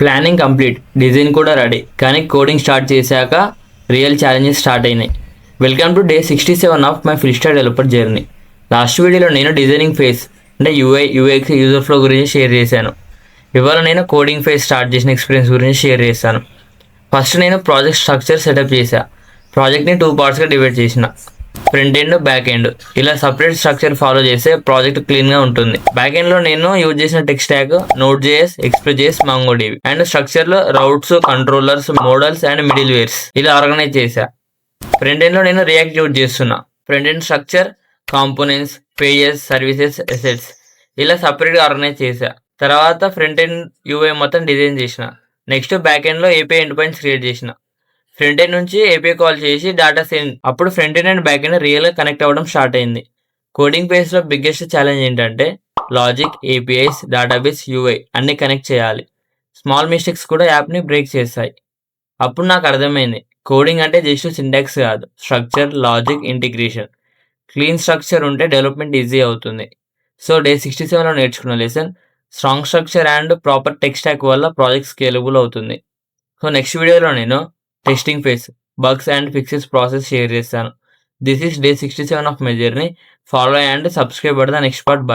Planning complete, design కూడా ready, కానీ coding start చేశాక రియల్ ఛాలెంజెస్ స్టార్ట్ అయినాయి. Welcome to day 67 of my full stack developer journey. Last వీడియోలో నేను designing phase అంటే యూఐ యూజర్ ఫ్లో గురించి షేర్ చేశాను. ఇవాళ నేను కోడింగ్ ఫేజ్ స్టార్ట్ చేసిన ఎక్స్పీరియన్స్ గురించి షేర్ చేశాను. ఫస్ట్ నేను ప్రాజెక్ట్ స్ట్రక్చర్ సెటప్ చేశా. ప్రాజెక్ట్ని 2 పార్ట్స్గా డివైడ్ చేసిన, ఫ్రంట్ ఎండ్, బ్యాక్ ఎండ్. ఇలా సపరేట్ స్ట్రక్చర్ ఫాలో చేస్తే ప్రాజెక్ట్ క్లీన్గా ఉంటుంది. బ్యాక్ ఎండ్లో నేను యూజ్ చేసిన tech stack Node.js, Express.js, MongoDB. And స్ట్రక్చర్లో routes, controllers, models and middlewares ఇలా ఆర్గనైజ్ చేశా. ఫ్రంట్ ఎండ్లో నేను రియాక్ట్ యూజ్ చేస్తున్నా. Front end structure, components, pages, services, assets ఇలా సపరేట్గా ఆర్గనైజ్ చేశా. తర్వాత ఫ్రంట్ ఎండ్ యూఐ మొత్తం డిజైన్ చేసిన. నెక్స్ట్ బ్యాక్ ఎండ్లో ఏపీఐ ఎండ్ పాయింట్స్ క్రియేట్ చేసిన. ఫ్రంట్ ఎండ్ నుంచి ఏపీఐ కాల్ చేసి డేటా సెండ్. అప్పుడు front end and back end రియల్గా కనెక్ట్ అవ్వడం స్టార్ట్ అయింది. కోడింగ్ ఫేజ్లో బిగ్గెస్ట్ ఛాలెంజ్ ఏంటంటే లాజిక్, ఏపీఐస్, డేటాబేస్, యూఐ అన్నీ కనెక్ట్ చేయాలి. స్మాల్ మిస్టేక్స్ కూడా యాప్ని బ్రేక్ చేస్తాయి. అప్పుడు నాకు అర్థమైంది, కోడింగ్ అంటే జస్ట్ సింటాక్స్ కాదు, structure, logic, integration. Clean structure ఉంటే డెవలప్మెంట్ ఈజీ అవుతుంది. సో డే 67లో నేర్చుకున్న lesson, strong structure and proper tech stack వల్ల ప్రాజెక్ట్ స్కేలబుల్ అవుతుంది. సో నెక్స్ట్ వీడియోలో నేను testing phase, bugs and fixes process share చేస్తాను. This is day 67 of my journey. Follow and subscribe the next part. By.